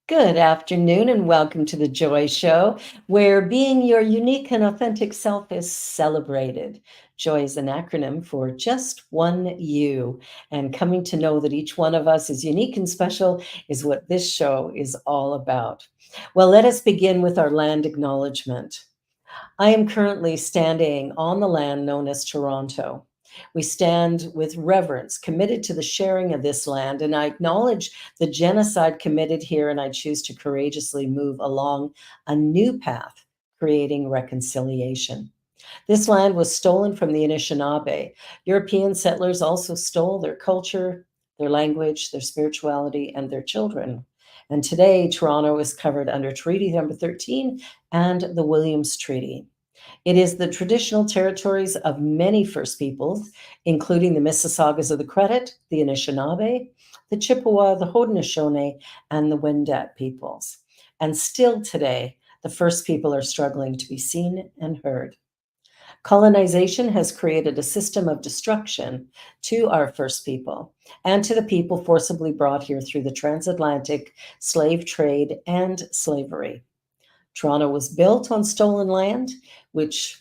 Good afternoon, and welcome to the Joy Show, where being your unique and authentic self is celebrated. Joy is an acronym for just one you, and coming to know that each one of us is unique and special is what this show is all about. Well, let us begin with our land acknowledgement. I am currently standing on the land known as Toronto. We stand with reverence, committed to the sharing of this land, and I acknowledge the genocide committed here, and I choose to courageously move along a new path, creating reconciliation. This land was stolen from the Anishinaabe. European settlers also stole their culture, their language, their spirituality, and their children. And today, Toronto is covered under Treaty Number 13 and the Williams Treaty. It is the traditional territories of many First Peoples, including the Mississaugas of the Credit, the Anishinaabe, the Chippewa, the Haudenosaunee, and the Wendat peoples. And still today, the First People are struggling to be seen and heard. Colonization has created a system of destruction to our First People and to the people forcibly brought here through the transatlantic slave trade and slavery. Toronto was built on stolen land, which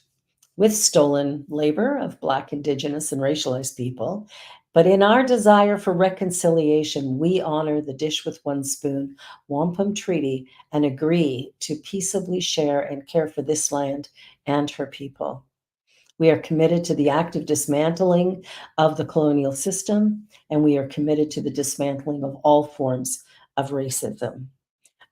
with stolen labor of Black, Indigenous, and racialized people. But in our desire for reconciliation, we honor the dish with one spoon, wampum treaty, and agree to peaceably share and care for this land and her people. We are committed to the active dismantling of the colonial system, and we are committed to the dismantling of all forms of racism.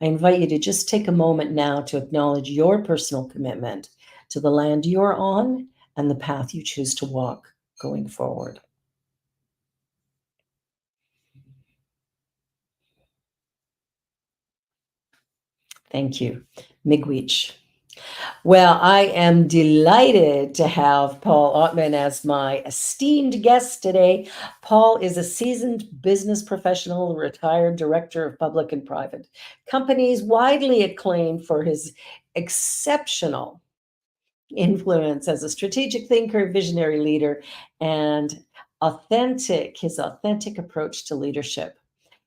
I invite you to just take a moment now to acknowledge your personal commitment to the land you're on and the path you choose to walk going forward. Thank you. Miigwech. Well, I am delighted to have Paul Ottmann as my esteemed guest today. Paul is a seasoned business professional, retired director of public and private companies, widely acclaimed for his exceptional influence as a strategic thinker, visionary leader, and his authentic approach to leadership.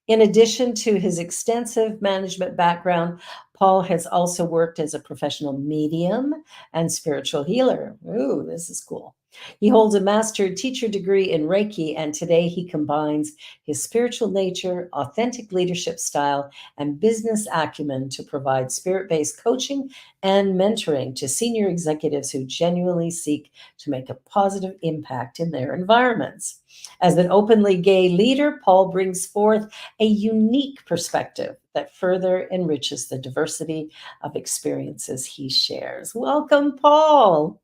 In addition to his extensive management background, Paul has also worked as a professional medium and spiritual healer. Ooh, this is cool. He holds a master teacher degree in Reiki, and today he combines his spiritual nature, authentic leadership style, and business acumen to provide spirit based coaching and mentoring to senior executives who genuinely seek to make a positive impact in their environments. As an openly gay leader, Paul brings forth a unique perspective that further enriches the diversity of experiences he shares. Welcome, Paul.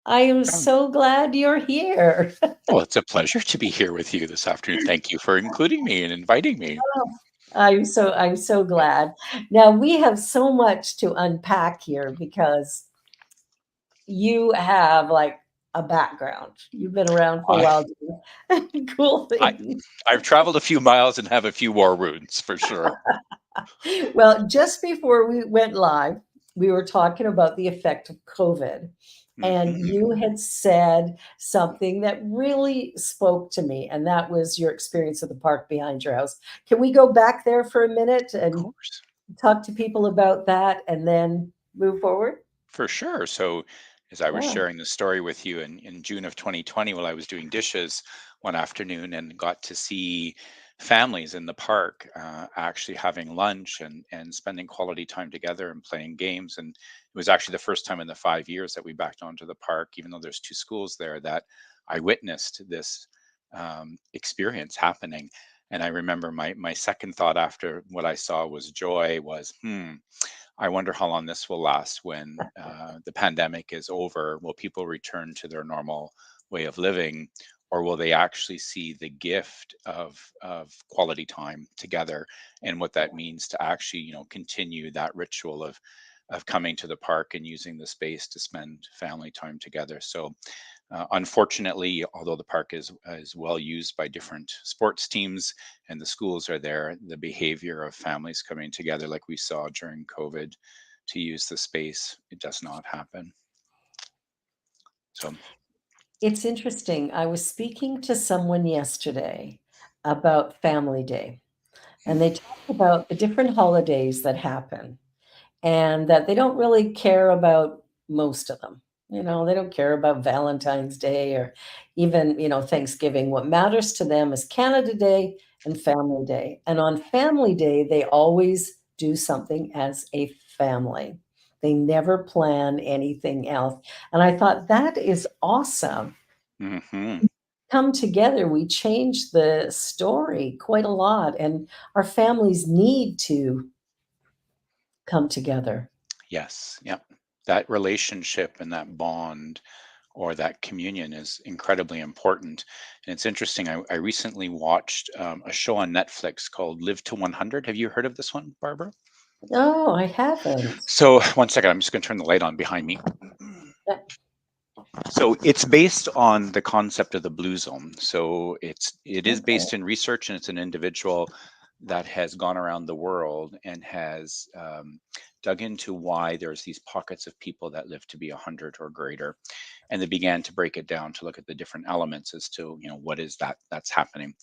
I am Um, so glad you're here. well, it's a pleasure to be here with you this afternoon. Thank you for including me and inviting me. I'm so glad. Now we have so much to unpack here because you have like a background. You've been around for a I, while doing cool I, things. I've traveled a few miles and have a few war wounds for sure. Well, just before we went live, we were talking about the effect of COVID. And Hmm. you had said something that really spoke to me, and that was your experience at the park behind your house. Can we go back there for a minute Of and course, talk to people about that and then move forward? for sure. So, as I was Yeah. sharing the story with you in June of 2020, while I was doing dishes one afternoon and got to see families in the park actually having lunch and spending quality time together and playing games. And it was actually the first time in the 5 years that we backed onto the park, even though there's two schools there, that I witnessed this experience happening. And I remember my second thought after what I saw was joy was, I wonder how long this will last when the pandemic is over. Will people return to their normal way of living, or will they actually see the gift of quality time together and what that means to actually, continue that ritual of coming to the park and using the space to spend family time together. So unfortunately, although the park is well used by different sports teams and the schools are there, the behavior of families coming together, like we saw during COVID, to use the space, it does not happen. So, It's interesting. I was speaking to someone yesterday about Family Day. and they talk about the different holidays that happen, and that they don't really care about most of them. They don't care about Valentine's Day or even, Thanksgiving. What matters to them is Canada Day and Family Day. And on Family Day, they always do something as a family. They never plan anything else. And I thought that is awesome. Hmm. Come together, we change the story quite a lot, and our families need to come together. Yes. Yep. That relationship and that bond or that communion is incredibly important. And it's interesting. I recently watched a show on Netflix called Live to 100. Have you heard of this one, Barbara? Oh, I haven't. So, one second, I'm just going to turn the light on behind me. Yeah, So it's based on the concept of the blue zone. So it is okay. based in research, and it's an individual that has gone around the world and has dug into why there's these pockets of people that live to be 100 or greater, and they began to break it down to look at the different elements as to what is that's happening.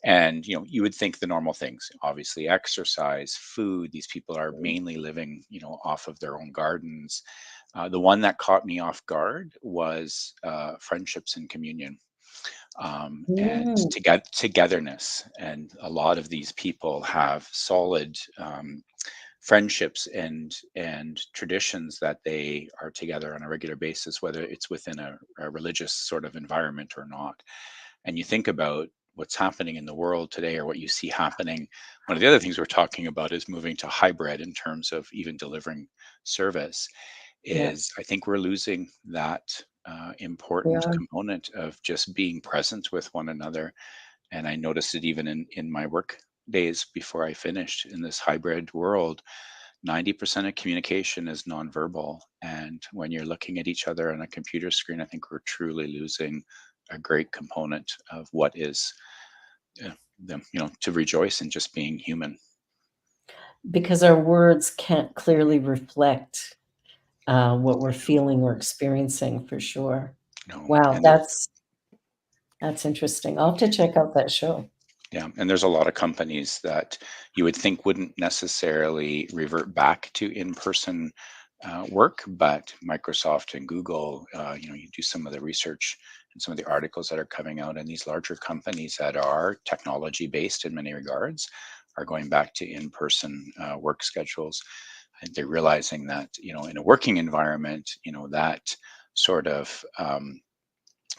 And you would think the normal things, obviously exercise, food. These people are mainly living off of their own gardens. The one that caught me off guard was friendships and communion, and Mm, togetherness. And a lot of these people have solid friendships and traditions that they are together on a regular basis, whether it's within a religious sort of environment or not. And you think about what's happening in the world today, or what you see happening. One of the other things we're talking about is moving to hybrid in terms of even delivering service. yeah, Is I think we're losing that we important are. component of just being present with one another. And I noticed it even in my work days before I finished in this hybrid world. 90% of communication is nonverbal. And when you're looking at each other on a computer screen, I think we're truly losing a great component of what is uh, to rejoice in just being human. Because our words can't clearly reflect what we're feeling or experiencing for sure. No, Wow, and there's that's interesting. I'll have to check out that show. Yeah, and there's a lot of companies that you would think wouldn't necessarily revert back to in-person work, but Microsoft and Google, you do some of the research and some of the articles that are coming out, and these larger companies that are technology-based in many regards are going back to in-person work schedules. And they're realizing that, in a working environment, that sort of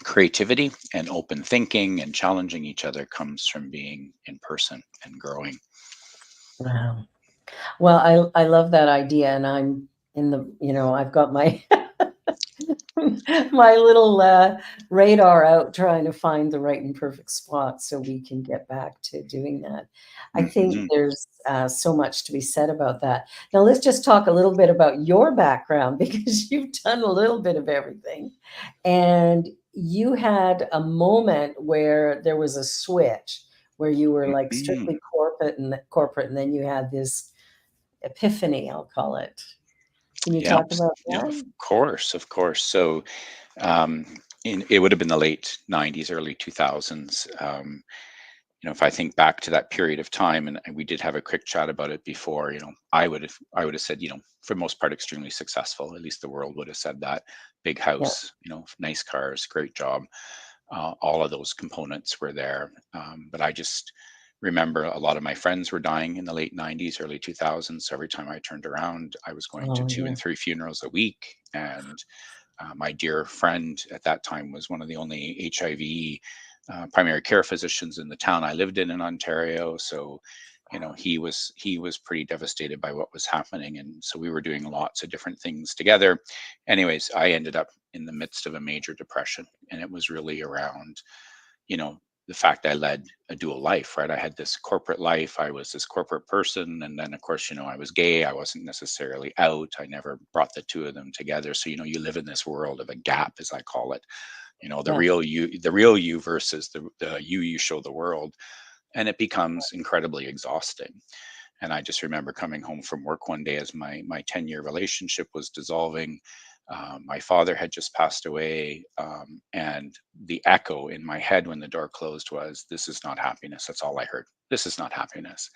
creativity and open thinking and challenging each other comes from being in person and growing. Wow. Well, I love that idea, and I'm in I've got my my little radar out trying to find the right and perfect spot so we can get back to doing that. I think Hmm. there's so much to be said about that. Now, let's just talk a little bit about your background because you've done a little bit of everything. And you had a moment where there was a switch where you were like Hmm. strictly corporate, and then you had this epiphany, I'll call it. Can you Yeah, talk about yeah, of that? course, of course. So, um, it would have been the late '90s, early 2000s. If I think back to that period of time, and we did have a quick chat about it before, I would have said, for the most part, extremely successful. At least the world would have said that. Big Yeah. house, nice cars, great job. All of those components were there. But I just remember a lot of my friends were dying in the late '90s, early 2000s. So every time I turned around, I was going to Oh, two yeah. and three funerals a week. And my dear friend at that time was one of the only HIV primary care physicians in the town I lived in Ontario. So, he was pretty devastated by what was happening, and so we were doing lots of different things together. Anyways, I ended up in the midst of a major depression, and it was really around, you know, the fact I led a dual life, right? I had this corporate life. I was this corporate person. And then, of course, I was gay. I wasn't necessarily out. I never brought the two of them together. So, you live in this world of a gap, as I call it, Yeah. the real you versus the you show the world. And it becomes incredibly exhausting. And I just remember coming home from work one day as my 10-year relationship was dissolving. My father had just passed away, and the echo in my head when the door closed was, "This is not happiness." That's all I heard. "This is not happiness."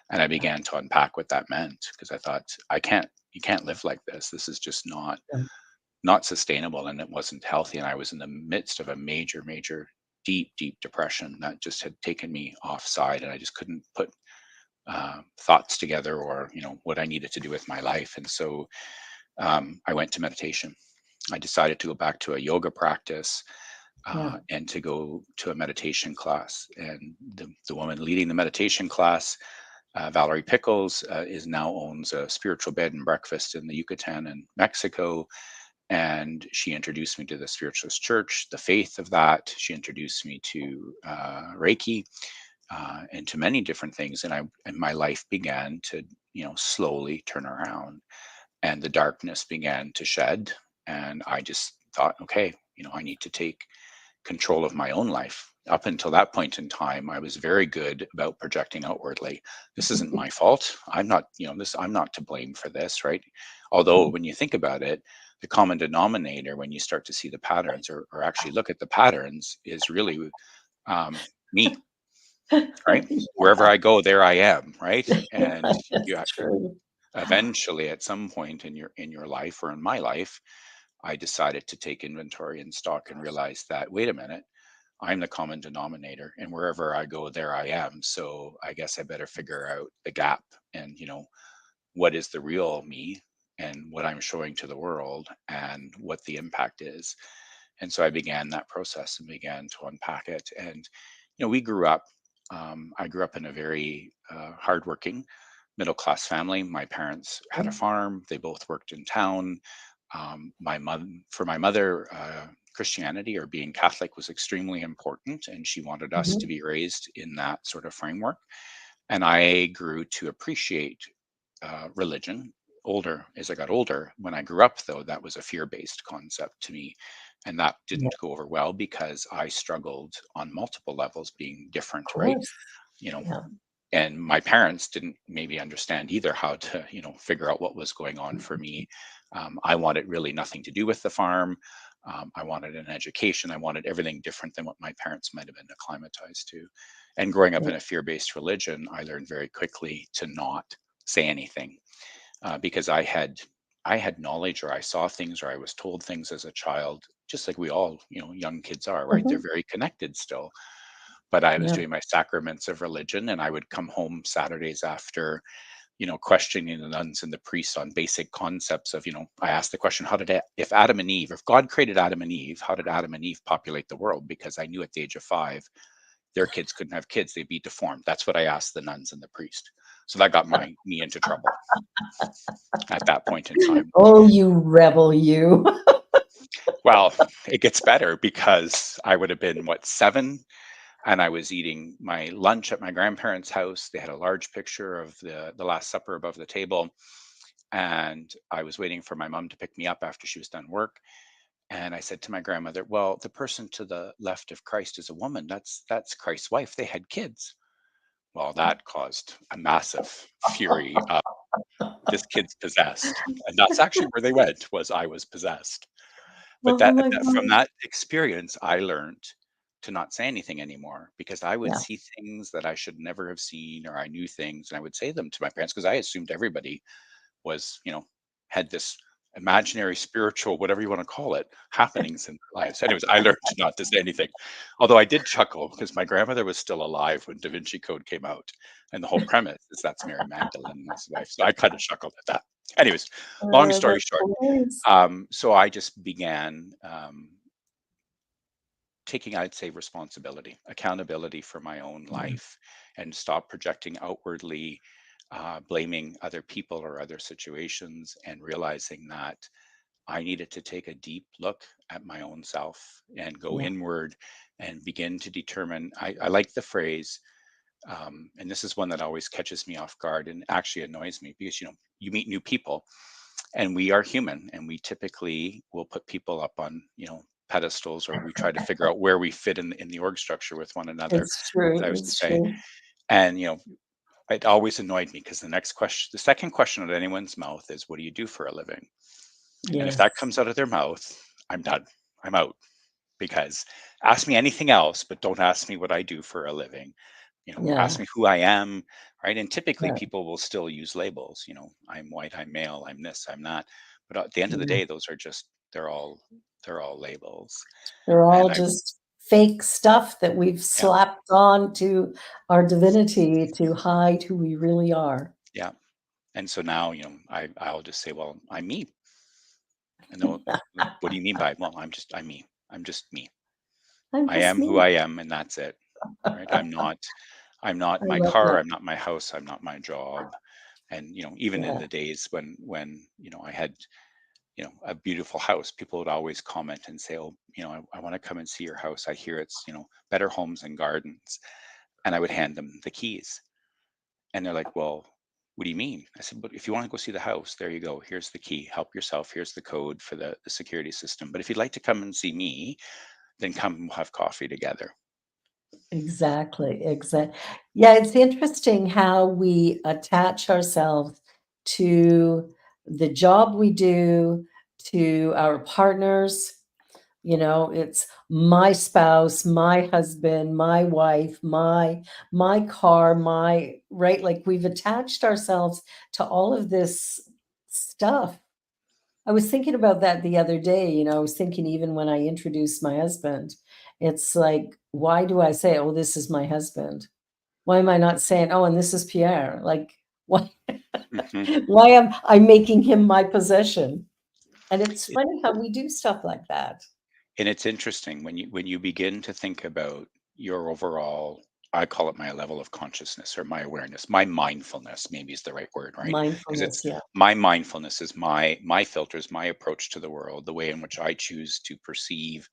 And I Yeah. began to unpack what that meant, because I thought, I can't, you can't live like this. This is just Yeah. not sustainable, and it wasn't healthy. And I was in the midst of a major, deep depression that just had taken me offside, and I just couldn't put thoughts together, or what I needed to do with my life. And so I went to meditation. I decided to go back to a yoga practice, Yeah. and to go to a meditation class. And the woman leading the meditation class, Valerie Pickles, is now owns a spiritual bed and breakfast in the Yucatan in Mexico. And she introduced me to the spiritualist church, the faith of that. She introduced me to Reiki, and to many different things. And my life began to, slowly turn around, and the darkness began to shed. And I just thought, okay, I need to take control of my own life. Up until that point in time, I was very good about projecting outwardly. This isn't my fault. I'm not, I'm not to blame for this, right? Although when you think about it, the common denominator, when you start to see the patterns, or actually look at the patterns, is really me, right? Wherever I go, there I am, right? And you That's true. eventually, at some point in your life, or in my life, I decided to take inventory and stock, and realize that, wait a minute, I'm the common denominator, and wherever I go, there I am. So I guess I better figure out the gap, and what is the real me, and what I'm showing to the world, and what the impact is. And so I began that process and began to unpack it. And we grew up. I grew up in a very hardworking middle class family. My parents had a farm. They both worked in town. My mom, for my mother, Christianity, or being Catholic, was extremely important, and she wanted us to Mhm. be raised in that sort of framework. And I grew to appreciate religion older as I got older. When I grew up, though, that was a fear-based concept to me, and that Yeah, didn't go over well, because I struggled on multiple levels being of different, right? course. You know, Yeah. and my parents didn't maybe understand either how to figure out what was going on for me. I wanted really nothing to do with the farm. I wanted an education. I wanted everything different than what my parents might have been acclimatized to. And growing up Yeah. in a fear-based religion, I learned very quickly to not say anything, because I had knowledge, or I saw things, or I was told things as a child, just like we all, young kids are, right? They're Mhm. very connected still. But I was Yeah. doing my sacraments of religion, and I would come home Saturdays after, questioning the nuns and the priests on basic concepts of, I asked the question, if Adam and Eve, if God created Adam and Eve, how did Adam and Eve populate the world? Because I knew at the age of 5, their kids couldn't have kids, they'd be deformed. That's what I asked the nuns and the priest. So that got me into trouble at that point in time. Oh, you rebel, you. Well, it gets better, because I would have been, what, 7, and I was eating my lunch at my grandparents' house. They had a large picture of the Last Supper above the table, and I was waiting for my mom to pick me up after she was done work. And I said to my grandmother, "Well, the person to the left of Christ is a woman. That's Christ's wife. They had kids." Well, that caused a massive fury. This kid's possessed, and that's actually where they went. Was I was possessed. But Oh my from God. that experience, I learned to not say anything anymore, because I would Yeah. see things that I should never have seen, or I knew things, and I would say them to my parents, because I assumed everybody was, had this imaginary, spiritual, whatever you want to call it, happenings in their lives. Anyways, I learned not to say anything. Although I did chuckle, because my grandmother was still alive when Da Vinci Code came out. And the whole premise is that's Mary Magdalene's wife. So I kind of chuckled at that. Anyways, long story That's short, hilarious. so I just began taking, I'd say, responsibility, accountability for my own Yeah. life, and stop projecting outwardly, blaming other people or other situations, and realizing that I needed to take a deep look at my own self, and go Yeah. inward, and begin to determine. I like the phrase, and this is one that always catches me off guard and actually annoys me, because you meet new people, and we are human, and we typically will put people up on pedestals, or we try to figure out where we fit in the org structure with one another, It's as I true. was to It's say. true. And it always annoyed me, because the second question out of anyone's mouth is, what do you do for a living? And if that Yes. comes out of their mouth, I'm done. I'm out. Because ask me anything else, but don't ask me what I do for a living. Ask Yeah. me who I am, right? And typically Yeah. people will still use labels. I'm white, I'm male, I'm this, I'm that. But at the end of the Yeah. day, those are just they're all labels. They're all And I just fake stuff that we've yeah, slapped on to our divinity to hide who we really are. yeah. And so now, I'll just say, well, I'm me. And they'll like, what do you mean by, well, I'm me. I'm just me. I'm I just am who me. I am, and that's it. Right? I'm not I my love car, that. I'm not my house, I'm not my job. And even in Yeah, the days when I had a beautiful house, people would always comment and say, oh, I want to come and see your house. I hear it's better homes and gardens. And I would hand them the keys, and they're like, well, what do you mean? I said, but if you want to go see the house, there you go, here's the key, help yourself, here's the code for the security system. But if you'd like to come and see me, then come and we'll have coffee together. exactly. Yeah, it's interesting how we attach ourselves to the job we do, to our partners. It's my spouse, my husband, my wife, my car, my right. Like we've attached ourselves to all of this stuff. I was thinking about that the other day. I was thinking even when I introduced my husband, it's like, why do I say, oh, this is my husband? Why am I not saying, oh, and this is Pierre? Like, why, Hmm. why am I making him my possession? And it's funny how we do stuff like that. And it's interesting when you begin to think about your overall, I call it my level of consciousness or my awareness, my mindfulness maybe is the right word, right? Because it's Mindfulness, yeah. my mindfulness is my filters, my approach to the world, the way in which I choose to perceive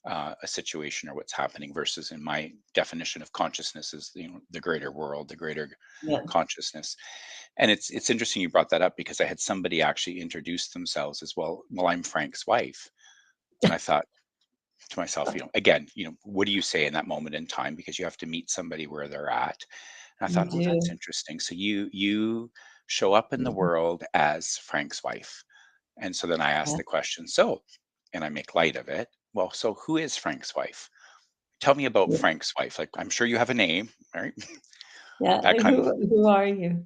a situation or what's happening, versus in my definition of consciousness is the greater world, the greater Yeah. consciousness. And it's interesting you brought that up, because I had somebody actually introduce themselves as well, I'm Frank's wife. And I thought to myself, again, what do you say in that moment in time? Because you have to meet somebody where they're at. And I You thought, oh, that's do. interesting. So you show up in the Mhm. world as Frank's wife. And so then I ask Yeah, the question, so, and I make light of it. Well, so who is Frank's wife? Tell me about yeah, Frank's wife. Like, I'm sure you have a name, right? yeah. That kind of, Who are you?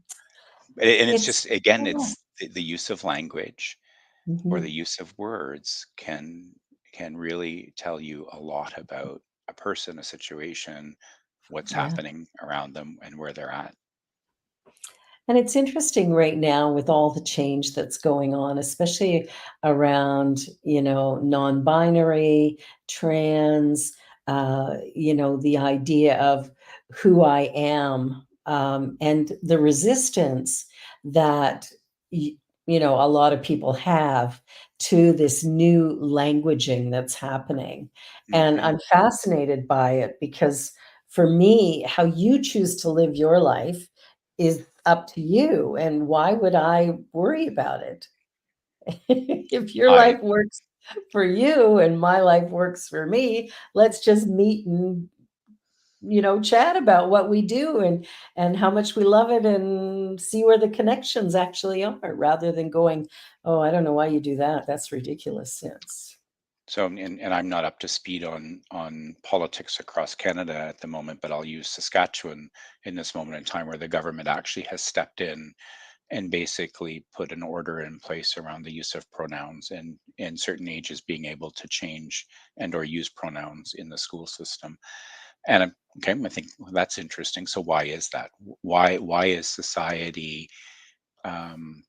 and it's It's just, again, yeah. it's the use of language or the Mhm. use of words can really tell you a lot about a person, a situation, what's Yeah. happening around them, and where they're at. And it's interesting right now with all the change that's going on, especially around, non-binary, trans, the idea of who I am, and the resistance that, y- a lot of people have to this new languaging that's happening. And Hmm. I'm fascinated by it because for me, how you choose to live your life is up to you, and why would I worry about it? If your I life works for you and my life works for me, let's just meet and, chat about what we do and how much we love it and see where the connections actually are rather than going, "Oh, I don't know why you do that. That's ridiculous." It's so and I'm not up to speed on politics across Canada at the moment, but I'll use Saskatchewan in this moment in time, where the government actually has stepped in and basically put an order in place around the use of pronouns, and in certain ages being able to change and or use pronouns in the school system. And okay, I think, well, that's interesting. So why is that? Why is society um,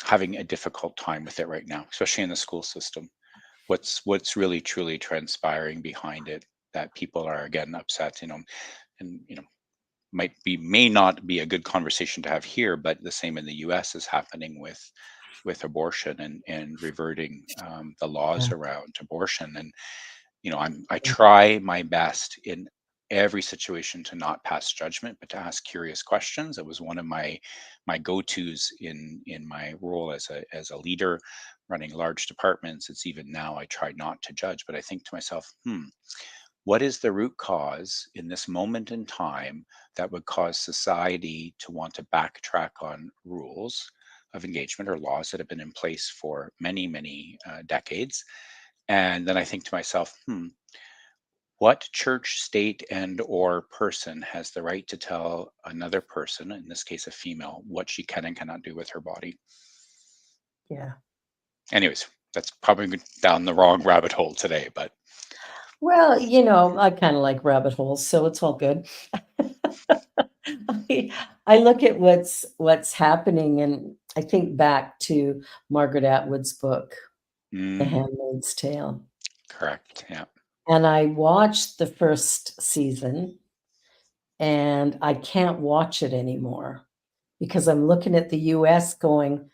having a difficult time with it right now, especially in the school system? What's really truly transpiring behind it, that people are again upset? And may not be a good conversation to have here, but the same in the U.S. is happening with abortion, and reverting the laws yeah, around abortion. And I try my best in every situation to not pass judgment, but to ask curious questions. It was one of my go-tos in my role as a leader running large departments. It's even now, I try not to judge, but I think to myself, what is the root cause in this moment in time that would cause society to want to backtrack on rules of engagement or laws that have been in place for many, many decades. And then I think to myself, what church, state, and or person has the right to tell another person, in this case a female, what she can and cannot do with her body? Yeah. Anyways, that's probably down the wrong rabbit hole today, but Well, I kind of like rabbit holes, so it's all good. I look at what's happening, and I think back to Margaret Atwood's book, The mm, Handmaid's Tale. correct. Yeah. And I watched the first season, and I can't watch it anymore because I'm looking at the US going,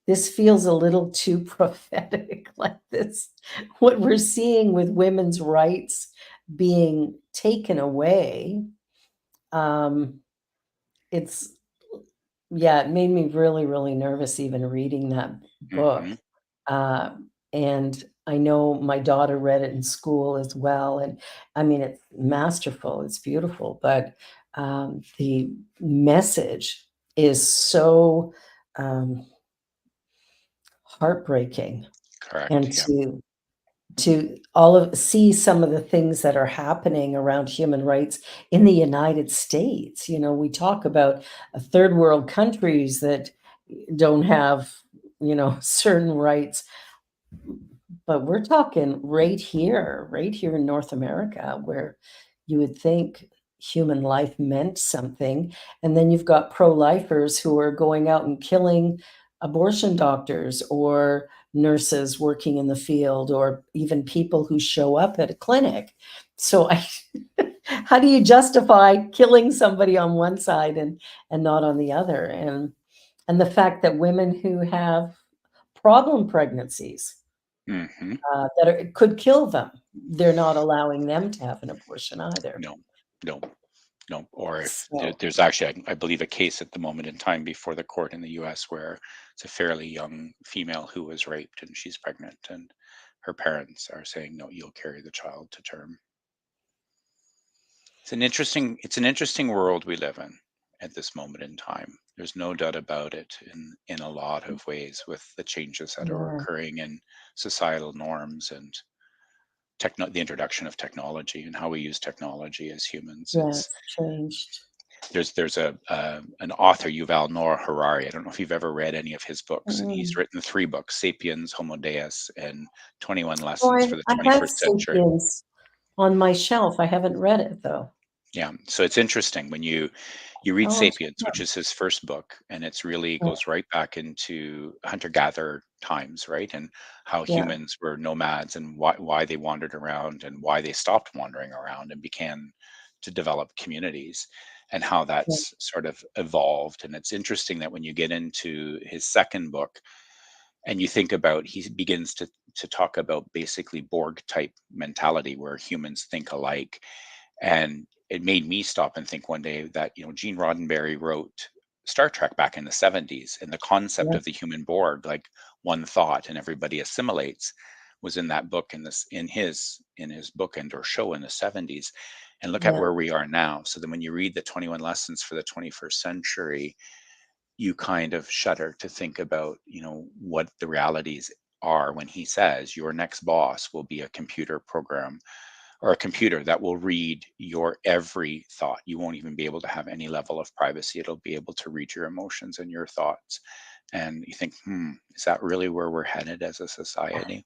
this feels a little too prophetic, like this, what we're seeing with women's rights being taken away. Um, it's Yeah, it made me really, really nervous even reading that book. Hmm. Uh, and I know my daughter read it in school as well. And I mean, it's masterful, it's beautiful, but the message is so um, heartbreaking. And Correct. Yeah. to all of see some of the things that are happening around human rights in the United States. We talk about third world countries that don't have, certain rights, but we're talking right here in North America, where you would think human life meant something. And then you've got pro-lifers who are going out and killing abortion doctors or nurses working in the field or even people who show up at a clinic. So how do you justify killing somebody on one side and not on the other? And the fact that women who have problem pregnancies Hmm. could kill them. They're not allowing them to have an abortion either. No, no, no. Or if So, there's actually, I believe, a case at the moment in time before the court in the US where it's a fairly young female who was raped and she's pregnant, and her parents are saying, no, you'll carry the child to term. It's an interesting world we live in at this moment in time. There's no doubt about it in a lot of ways with the changes that are yeah, occurring in societal norms and the introduction of technology and how we use technology as humans. yeah, It's it's changed. there's an author, Yuval Noah Harari. I don't know if you've ever read any of his books, and he's Mm. written three books: *Sapiens*, *Homo Deus*, and *21 Oh, Lessons for the I have 21st Century*. *Sapiens* on my shelf. I haven't read it though. Yeah, so it's interesting when you read Oh, I'll check *Sapiens*, it which out. is his first book, and it's really Yeah, goes right back into hunter-gatherer times, right? And how yeah, humans were nomads and why they wandered around and why they stopped wandering around and began to develop communities and how yeah, that's sort of evolved. And it's interesting that when you get into his second book and you think about he begins to talk about basically Borg type mentality where humans think alike, and it made me stop and think one day that, Gene Roddenberry wrote Star Trek back in the 70s, and the concept yeah, of the human Borg, like one thought and everybody assimilates, was in that book in his book and or show in the 70s. And look at yeah. where we are now. So then when you read the 21 lessons for the 21st century, you kind of shudder to think about, what the realities are when he says your next boss will be a computer program or a computer that will read your every thought. You won't even be able to have any level of privacy. It'll be able to read your emotions and your thoughts. And you think, is that really where we're headed as a society?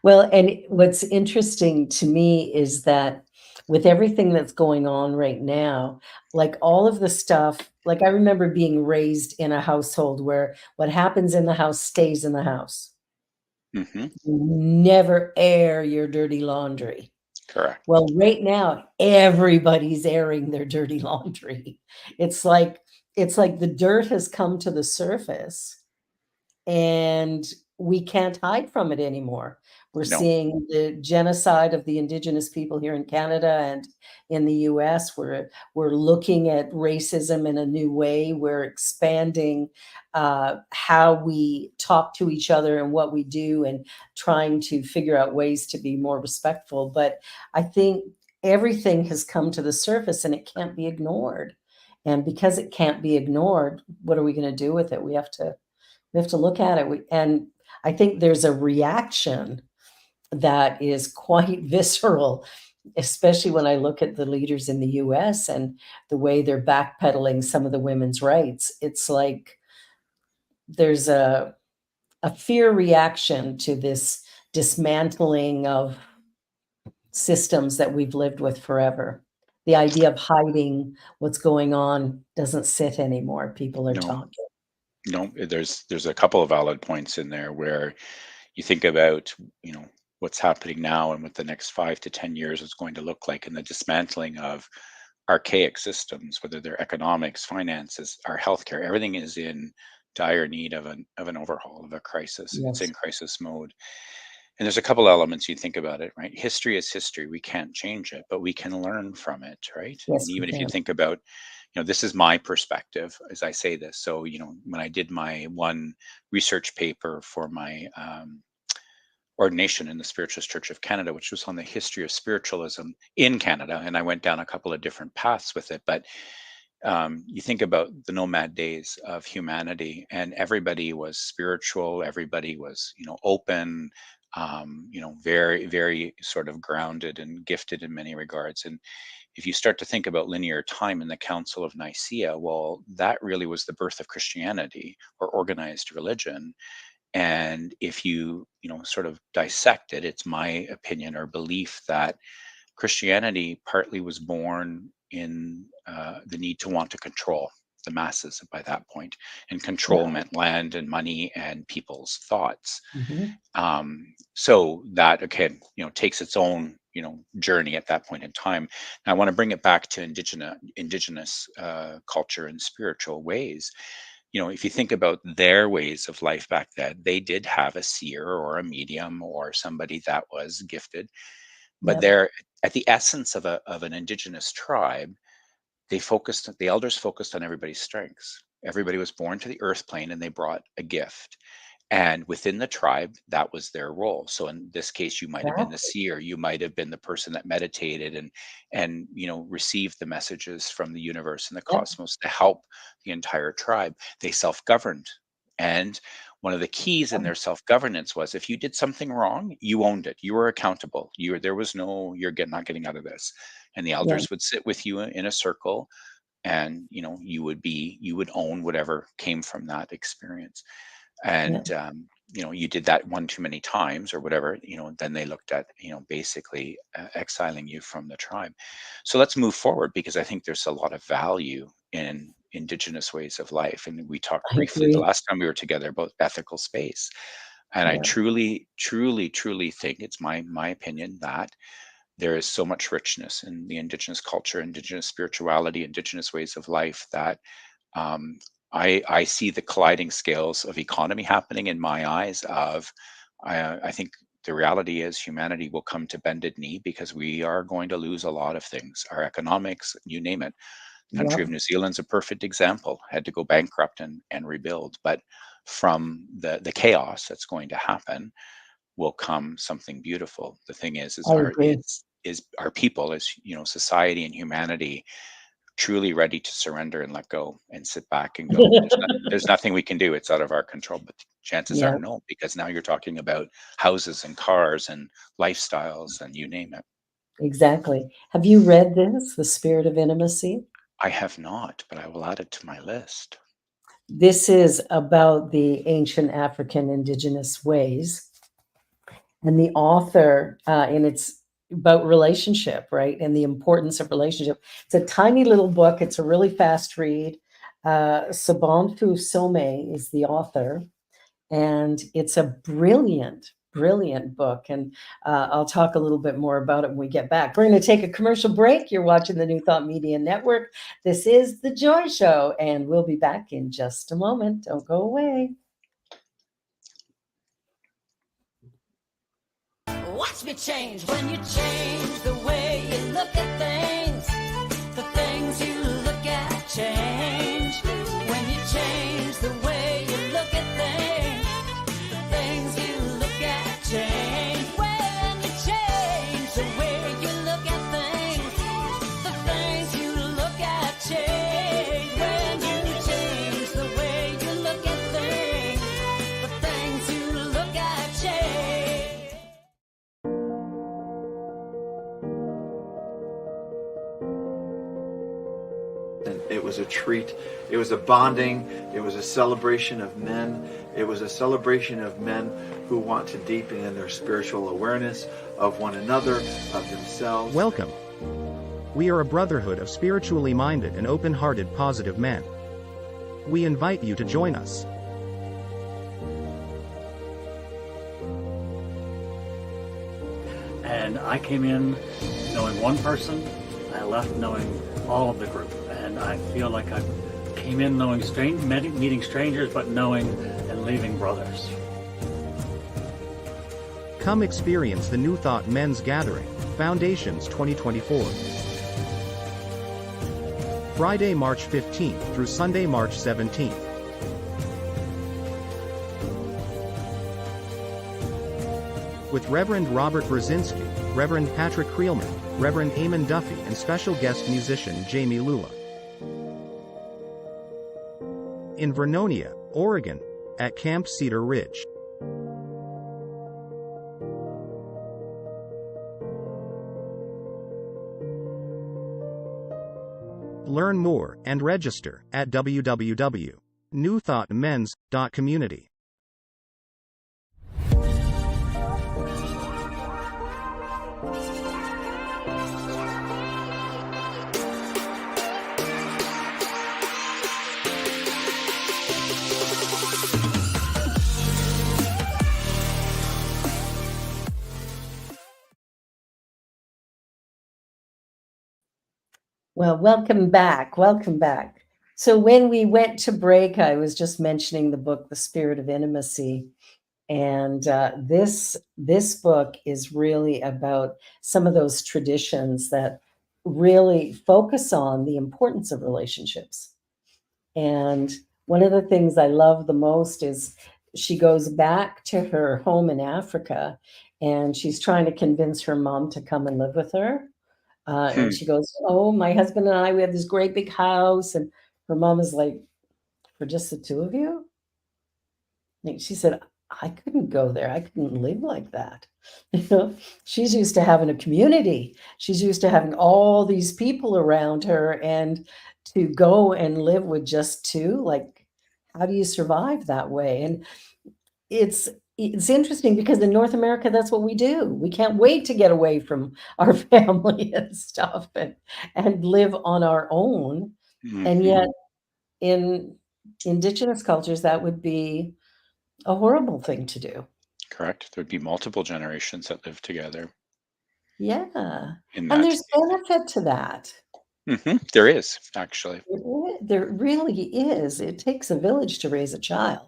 Well, and what's interesting to me is that with everything that's going on right now, like all of the stuff, like I remember being raised in a household where what happens in the house stays in the house. Hmm. You never air your dirty laundry. Correct. Well, right now, everybody's airing their dirty laundry. It's like it's like the dirt has come to the surface and we can't hide from it anymore. We're No, seeing the genocide of the indigenous people here in Canada and in the US. We're looking at racism in a new way. We're expanding how we talk to each other and what we do, and trying to figure out ways to be more respectful. But I think everything has come to the surface and it can't be ignored. And because it can't be ignored, what are we going to do with it? We have to look at it. And I think there's a reaction that is quite visceral, especially when I look at the leaders in the US and the way they're backpedaling some of the women's rights. It's like there's a fear reaction to this dismantling of systems that we've lived with forever. The idea of hiding what's going on doesn't sit anymore. People are No, talking. no, there's a couple of valid points in there where you think about, what's happening now and what the next 5 to 10 years is going to look like in the dismantling of archaic systems, whether they're economics, finances, our healthcare. Everything is in dire need of an overhaul, of a crisis. It's Yes. in crisis mode. And there's a couple elements you think about it, right? History is history. We can't change it, but we can learn from it, right? And Yes, we even if you can. think about, this is my perspective as I say this. So, when I did my one research paper for my ordination in the Spiritualist Church of Canada, which was on the history of spiritualism in Canada, and I went down a couple of different paths with it, but you think about the nomad days of humanity, and everybody was spiritual, everybody was, open, very, very sort of grounded and gifted in many regards. And if you start to think about linear time in the Council of Nicaea, well, that really was the birth of Christianity or organized religion. And if sort of dissect it, it's my opinion or belief that Christianity partly was born in the need to want to control the masses by that point, and control Yeah. meant land and money and people's thoughts. Mhm. So that again, takes its own journey at that point in time. Now, I want to bring it back to indigenous culture and spiritual ways. If you think about their ways of life back then, they did have a seer or a medium or somebody that was gifted, but Yep. they're at the essence of an indigenous tribe. The elders focused on everybody's strengths. Everybody was born to the earth plane and they brought a gift. And within the tribe, that was their role. So in this case, you might have been the Exactly. seer, you might have been the person that meditated and received the messages from the universe and the Yep. cosmos to help the entire tribe. They self-governed. And one of the keys in their self-governance was if you did something wrong, you owned it. You were accountable. There was no, not getting out of this. And the Yeah. elders would sit with you in a circle, and you would own whatever came from that experience. Yeah. And you did that one too many times or whatever, then they looked at basically exiling you from the tribe. So let's move forward, because I think there's a lot of value in indigenous ways of life. And we talked I briefly the agree. last time we were together about ethical space, and I Yeah. truly, truly, truly think it's my opinion that there is so much richness in the indigenous culture, indigenous spirituality, indigenous ways of life that um, I see the colliding scales of economy happening in my eyes. I think the reality is humanity will come to bended knee, because we are going to lose a lot of things, our economics, you name it. Country of Yep. New Zealand's a perfect example, had to go bankrupt and rebuild. But from the chaos that's going to happen will come something beautiful. The thing is I agree. is our people, as society and humanity, truly ready to surrender and let go and sit back and go, there's nothing we can do. It's out of our control. But chances are Yeah, no, because now you're talking about houses and cars and lifestyles and you name it. exactly. Have you read this, The Spirit of Intimacy? I have not, but I will add it to my list. This is about the ancient African indigenous ways, and the author, and it's about relationship, right? And the importance of relationship. It's a tiny little book. It's a really fast read. Sabantu Some is the author, and it's a brilliant, brilliant book. And I'll talk a little bit more about it when we get back. We're going to take a commercial break. You're watching the New Thought Media Network. This is The Joy Show, and we'll be back in just a moment. Don't go away. Watch me change when you change the way you look at things. The things you look at change. When you change the way you look at things, the things you look at change. When you change the way you look at things, the things you look at change. was a treat. It was a bonding. It was a celebration of men. It was a celebration of men who want to deepen in their spiritual awareness of one another, of themselves. Welcome. We are a brotherhood of spiritually minded and open-hearted positive men. We invite you to join us. And I came in knowing one person, I left knowing all of the group. And I feel like I came in knowing meeting strangers, but knowing and leaving brothers. Come experience the New Thought Men's Gathering, Foundations 2024. Friday, March 15th through Sunday, March 17th. With Reverend Robert Brzezinski, Reverend Patrick Creelman, Reverend Eamon Duffy, and special guest musician Jamie Lula. In Vernonia, Oregon, at Camp Cedar Ridge. Learn more and register at www.newthoughtmens.community. Well, welcome back. Welcome back. So when we went to break, I was just mentioning the book, The Spirit of Intimacy. And this book is really about some of those traditions that really focus on the importance of relationships. And one of the things I love the most is she goes back to her home in Africa, and she's trying to convince her mom to come and live with her. And she goes, "Oh, my husband and I, we have this great big house." And her mom is like, "For just the two of you?" And she said, "I couldn't go there. I couldn't live like that." You know, she's used to having a community. She's used to having all these people around her, and to go and live with just two, like, how do you survive that way? And it's interesting because in North America, that's what we do. We can't wait to get away from our family and stuff and live on our own. And yet in indigenous cultures, that would be a horrible thing to do. Correct. There'd be multiple generations that live together Yeah. in And that there's state. benefit to that. There is, actually. There really is. It takes a village to raise a child.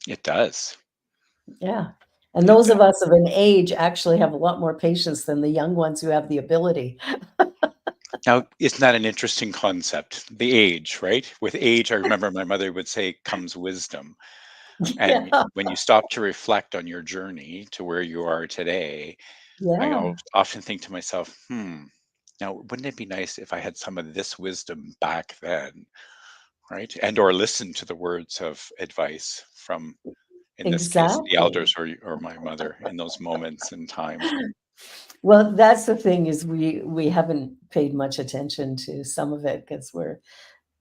It does. Yeah. And It those does. of us of an age actually have a lot more patience than the young ones who have the ability. Now, isn't that an interesting concept? The age, right? With age, I remember my mother would say, comes wisdom. And Yeah. when you stop to reflect on your journey to where you are today, I Yeah. often think to myself, now wouldn't it be nice if I had some of this wisdom back then, right? And or listen to the words of advice from, in this case, the Exactly. elders or my mother in those moments in time. Well, that's the thing is we haven't paid much attention to some of it because we're,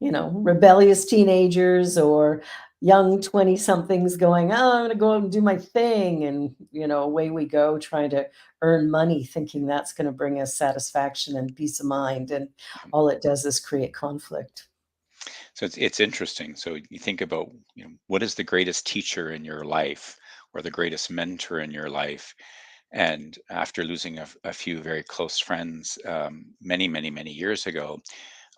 rebellious teenagers or young 20 somethings going, "Oh, I'm going to go out and do my thing." And, away we go trying to earn money, thinking that's going to bring us satisfaction and peace of mind. And all it does is create conflict. So it's interesting. So you think about, what is the greatest teacher in your life or the greatest mentor in your life? And after losing a few very close friends many, many, many years ago,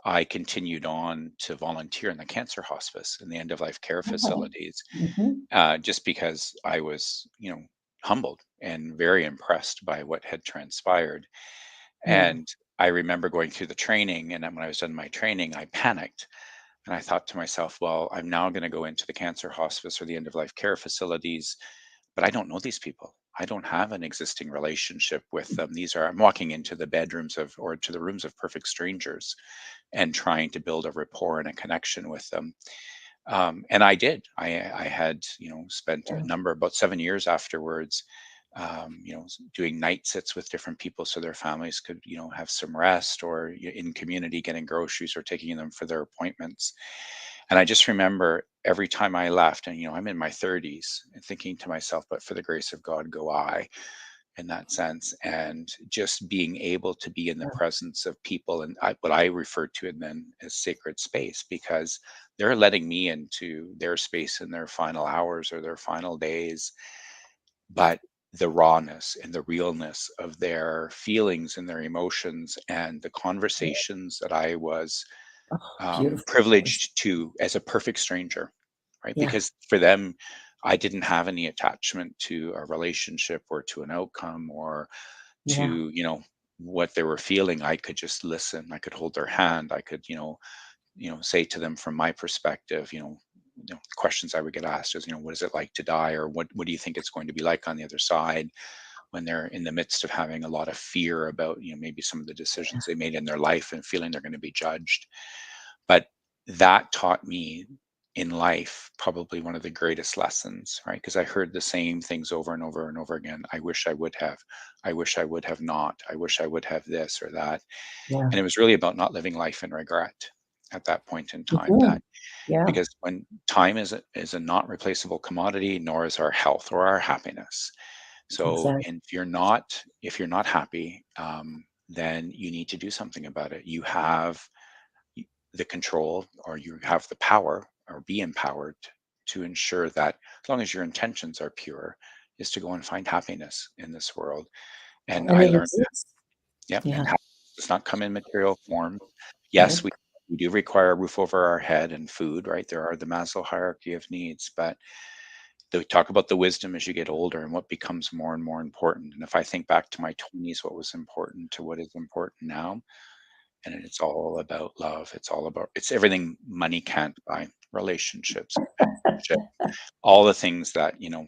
I continued on to volunteer in the cancer hospice and the end of life care Oh, facilities, mhm. just because I was, humbled and very impressed by what had transpired. Yeah. And I remember going through the training, and then when I was done my training, I panicked. And I thought to myself, well, I'm now going to go into the cancer hospice or the end of life care facilities, but I don't know these people. I don't have an existing relationship with them. I'm walking into the bedrooms of, or to the rooms of perfect strangers and trying to build a rapport and a connection with them. And I did. I had, spent a number, about 7 years afterwards, doing night sits with different people so their families could, have some rest, or in community getting groceries or taking them for their appointments. And I just remember every time I left, and I'm in my 30s, and thinking to myself, but for the grace of God go I, in that sense. And just being able to be in the presence of people, and what I refer to it then as sacred space, because they're letting me into their space in their final hours or their final days. But the rawness and the realness of their feelings and their emotions, and the conversations that I was Oh, beautiful. privileged to as a perfect stranger, right? Yeah, Because for them, I didn't have any attachment to a relationship or to an outcome, or yeah. to, what they were feeling. I could just listen. I could hold their hand. I could, say to them from my perspective, questions I would get asked is, what is it like to die? Or what do you think it's going to be like on the other side, when they're in the midst of having a lot of fear about, maybe some of the decisions they made in their life, and feeling they're going to be judged. But that taught me in life probably one of the greatest lessons, right? Because I heard the same things over and over and over again. I wish I would have. I wish I would have not. I wish I would have this or that. Yeah. And it was really about not living life in regret at that point in time. Mhm. That Yeah, because when time is a not replaceable commodity, nor is our health or our happiness. So, exactly. and if you're not happy, then you need to do something about it. You have the control, or you have the power, or be empowered to ensure that, as long as your intentions are pure, is to go and find happiness in this world. And And I it learned that. exists. Yep. Yeah, And happiness does not come in material form. Yes, nope. we do require a roof over our head and food, right? There are the Maslow hierarchy of needs, but they talk about the wisdom as you get older and what becomes more and more important. And if I think back to my 20s, what was important to what is important now, and it's all about love. It's everything money can't buy: relationships, companionship, all the things that, Yeah.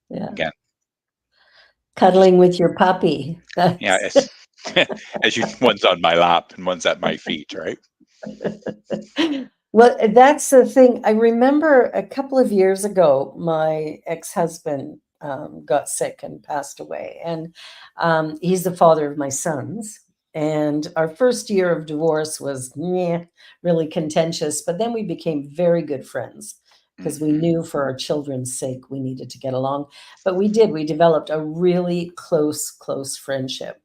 again, just, Cuddling with your puppy. yeah, That's it's as one's on my lap and one's at my feet, right? Well, that's the thing. I remember a couple of years ago, my ex-husband got sick and passed away, and he's the father of my sons. And our first year of divorce was really contentious, but then we became very good friends because we Hmm. knew for our children's sake we needed to get along. But we did. We developed a really close friendship,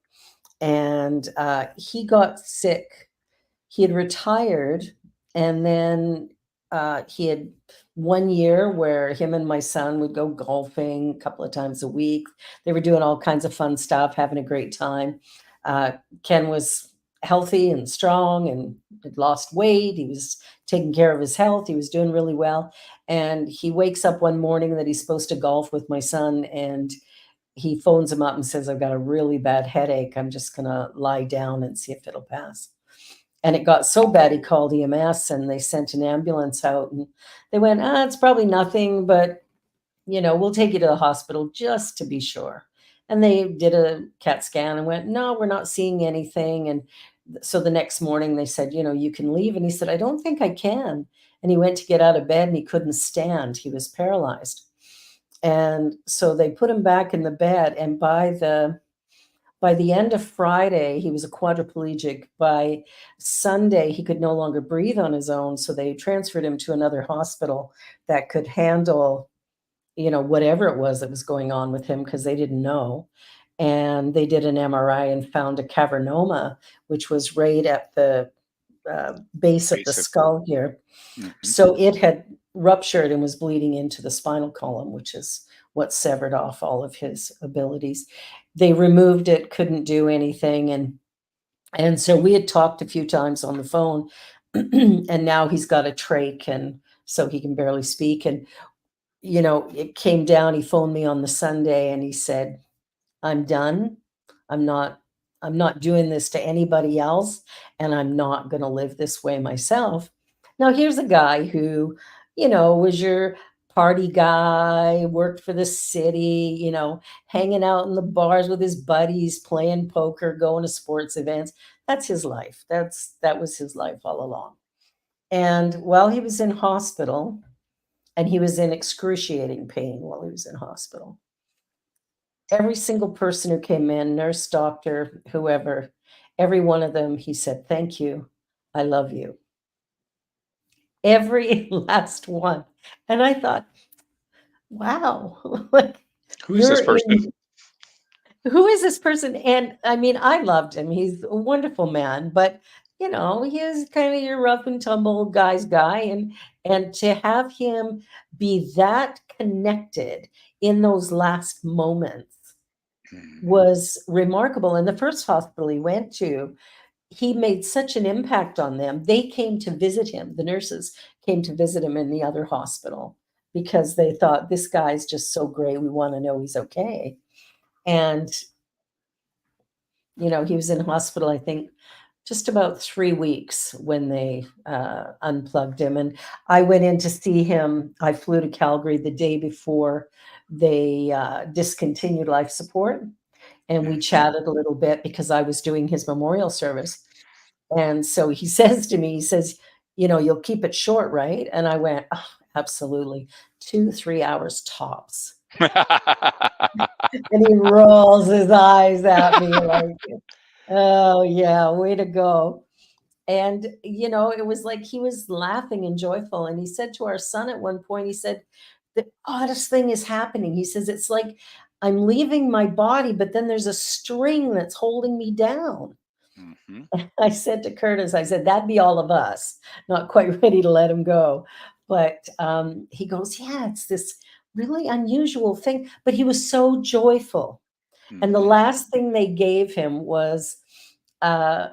and he got sick. He had retired, and then he had 1 year where him and my son would go golfing a couple of times a week. They were doing all kinds of fun stuff, having a great time. Uh, Ken was healthy and strong and had lost weight. He was taking care of his health. He was doing really well. And he wakes up one morning that he's supposed to golf with my son, and he phones him up and says, "I've got a really bad headache. I'm just going to lie down and see if it'll pass." And it got so bad, he called EMS and they sent an ambulance out, and they went, it's probably nothing, but we'll take you to the hospital just to be sure. And they did a CAT scan and went, no, we're not seeing anything. And so the next morning they said, you can leave. And he said, I don't think I can. And he went to get out of bed and he couldn't stand. He was paralyzed. And so they put him back in the bed. And by the end of Friday, he was a quadriplegic. By Sunday, he could no longer breathe on his own, so they transferred him to another hospital that could handle, whatever it was that was going on with him because they didn't know. And they did an MRI and found a cavernoma, which was right at the base of the Basic. skull here. Hmm. So it had ruptured and was bleeding into the spinal column, which is what severed off all of his abilities. They removed it, couldn't do anything, and so we had talked a few times on the phone, and now he's got a trach, and so he can barely speak. And it came down. He phoned me on the Sunday, and he said, I'm done. I'm not I'm not doing this to anybody else, and I'm not going to live this way myself. Now here's a guy who, was your party guy, worked for the city, hanging out in the bars with his buddies, playing poker, going to sports events. That's his life. That was his life all along. And while he was in hospital, and he was in excruciating pain while he was in hospital, Every single person who came in, nurse, doctor, whoever, every one of them, he said, "Thank you. I love you." Every last one. And I thought, wow, like Who's this you're person? in who is this person? And I mean, I loved him. He's a wonderful man, but he was kind of your rough and tumble guy's guy. And to have him be that connected in those last moments Mhm. was remarkable. And the first hospital he went to, he made such an impact on them. They came to visit him. The nurses came to visit him in the other hospital because they thought this guy's just so great. We want to know he's okay. And he was in hospital, I think, just about 3 weeks when they unplugged him. And I went in to see him. I flew to Calgary the day before they discontinued life support. And we Mhm. chatted a little bit because I was doing his memorial service. And so he says to me, he says, "You'll keep it short, right?" And I went, "Oh, absolutely. 2, 3 hours tops." And he rolls his eyes at me like, "Oh, yeah, way to go." And, it was like he was laughing and joyful. And he said to our son at one point, he said, "The oddest thing is happening." He says, "It's like I'm leaving my body, but then there's a string that's holding me down." Mhm. I said to Curtis, I said, "That'd be all of us, not quite ready to let him go." But he goes, "Yeah, it's this really unusual thing." But he was so joyful. And the Mhm. last thing they gave him was a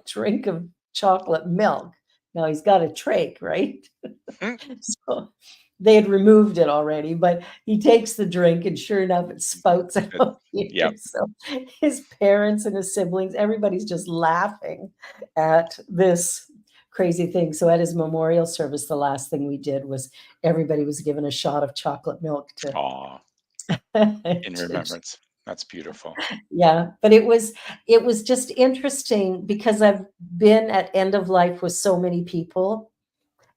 drink of chocolate milk. Now he's got a trach, right? Mhm. So they had removed it already, but he takes the drink and sure enough, it spouts Good. out Yep. here. So his parents and his siblings, everybody's just laughing at this crazy thing. So at his memorial service, the last thing we did was everybody was given a shot of chocolate milk to, Aw, in to remembrance. That's beautiful. yeah, but it was just interesting because I've been at end of life with so many people,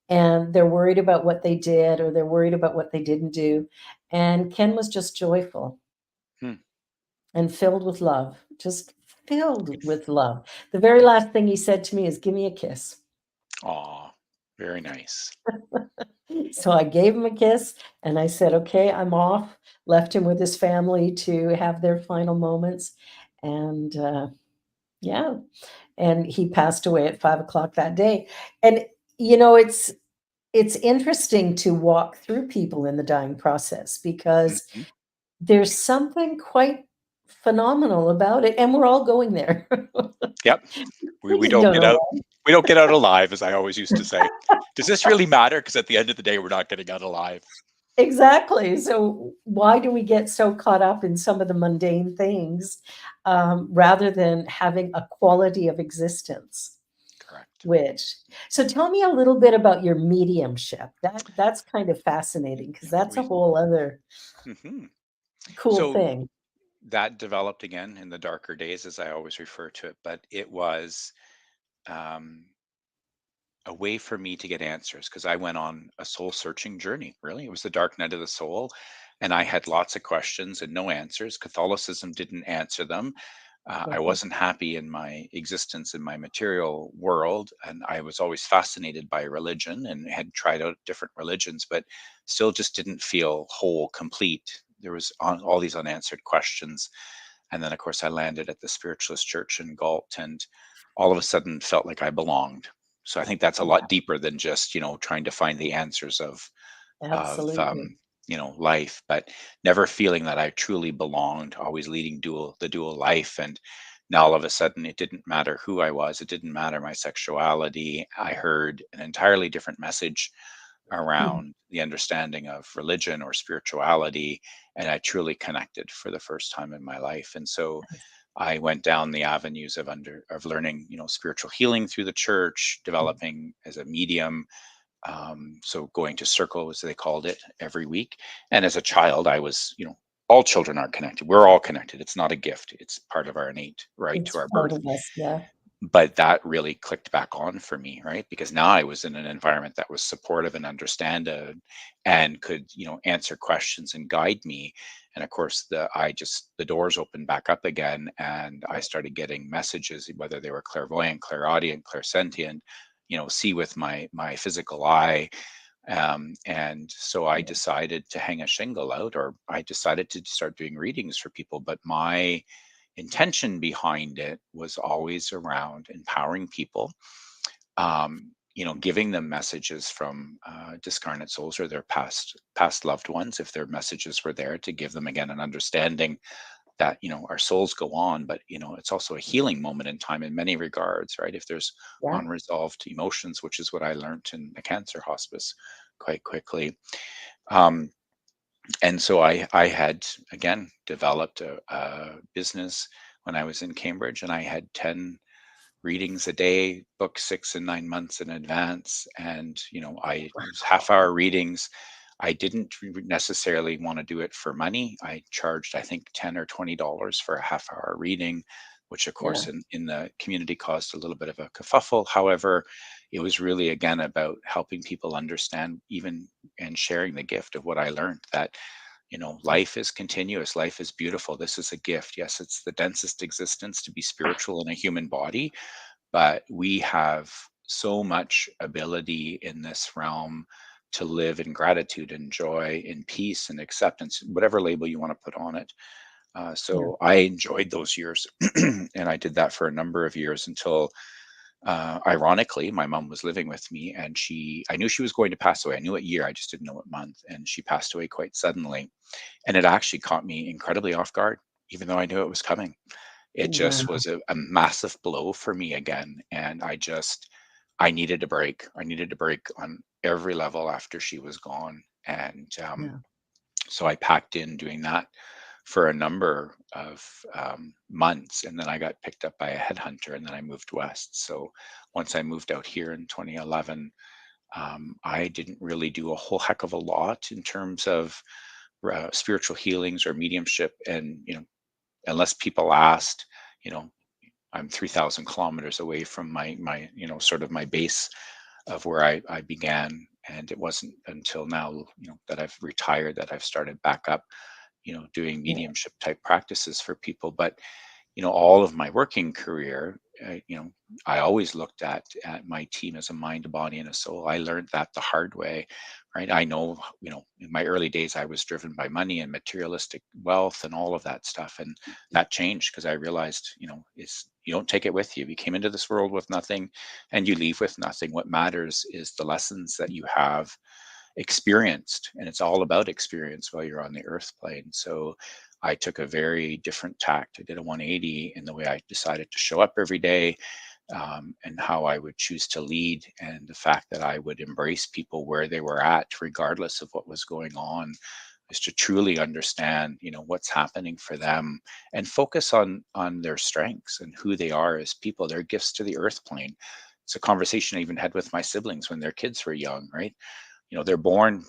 and they're worried about what they did or they're worried about what they didn't do. And Ken was just joyful Hmm. and filled with love, just Good. filled with love. The very last thing he said to me is, "Give me a kiss." Aw, very nice. So I gave him a kiss and I said, "Okay, I'm off." Left him with his family to have their final moments. And yeah, and he passed away at 5 o'clock that day. And it's interesting to walk through people in the dying process because Mhm. there's something quite phenomenal about it, and we're all going there. Yep. We We we just don't don't get know out why. we don't get out alive, as I always used to say. Does this really matter? Because at the end of the day, we're not getting out alive. Exactly. So why do we get so caught up in some of the mundane things, rather than having a quality of existence? Correct. Which so tell me a little bit about your mediumship. That's kind of fascinating because Yeah, that's a we whole other Mhm. cool So thing. that developed again in the darker days, as I always refer to it, but it was, um a way for me to get answers because I went on a soul searching journey. Really, it was the dark night of the soul, and I had lots of questions and no answers. Catholicism didn't answer them. I Mhm. wasn't happy in my existence in my material world, and I was always fascinated by religion and had tried out different religions, but still just didn't feel whole, complete. There was all these unanswered questions, and then of course I landed at the Spiritualist Church in Galt, and all of a sudden felt like I belonged. So I think that's a lot deeper than just trying to find the answers of Absolutely. life, but never feeling that I truly belonged, always leading the dual life. And now all of a sudden it didn't matter who I was, it didn't matter my sexuality. I heard an entirely different message Mhm. around the understanding of religion or spirituality, and I truly connected for the first time in my life. And so I went down the avenues of learning, spiritual healing through the church, developing as a medium, so going to circle, as they called it, every week. And as a child, I was, all children are connected. We're all connected. It's not a gift. It's part of our innate right It's to our part birth. of us, yeah. but that really clicked back on for me, right? Because now I was in an environment that was supportive and understanding and could, answer questions and guide me. And of course, the doors opened back up again, and I started getting messages, whether they were clairvoyant, clairaudient, clairsentient, see with my physical eye. And so I decided to hang a shingle out, or I decided to start doing readings for people. But my intention behind it was always around empowering people, giving them messages from discarnate souls or their past loved ones, if their messages were there, to give them again an understanding that our souls go on, but it's also a healing moment in time in many regards, right? If there's Yeah. unresolved emotions, which is what I learned in the cancer hospice quite quickly. um, and so I had again developed a business when I was in Cambridge, and I had 10 readings a day, booked 6 and 9 months in advance. And it was half-hour readings. I didn't necessarily want to do it for money. I charged, I think, $10 or $20 for a half-hour reading, which of Yeah. course in the community caused a little bit of a kerfuffle. However, it was really again about helping people understand, even, and sharing the gift of what I learned, that life is continuous, life is beautiful, this is a gift. Yes, it's the densest existence to be spiritual in a human body, but we have so much ability in this realm to live in gratitude and joy, in peace and acceptance, whatever label you want to put on it. Yeah. So I enjoyed those years, and I did that for a number of years until, ironically, my mom was living with me, and I knew she was going to pass away. I knew what year, I just didn't know what month, and she passed away quite suddenly. And it actually caught me incredibly off guard, even though I knew it was coming. It just Wow. was a massive blow for me again. And I needed a break. I needed a break on every level after she was gone. And Yeah. so I packed in doing that for a number of months. And then I got picked up by a headhunter, and then I moved west. So once I moved out here in 2011, I didn't really do a whole heck of a lot in terms of spiritual healings or mediumship. And unless people asked, you know I'm 3,000 kilometers away from my sort of my base of where I began. And it wasn't until now, that I've retired, that I've started back up, doing Yeah. mediumship type practices for people. But all of my working career, I always looked at my team as a mind, a body, and a soul. I learned that the hard way, right? I know, in my early days, I was driven by money and materialistic wealth and all of that stuff, and that changed because I realized, it's you don't take it with you. You came into this world with nothing, and you leave with nothing. What matters is the lessons that you have experienced, and it's all about experience while you're on the earth plane. So I took a very different tact. I did a 180 in the way I decided to show up every day, and how I would choose to lead, and the fact that I would embrace people where they were at, regardless of what was going on, is to truly understand, what's happening for them, and focus on their strengths and who they are as people, their gifts to the earth plane. It's a conversation I even had with my siblings when their kids were young, right? They're born,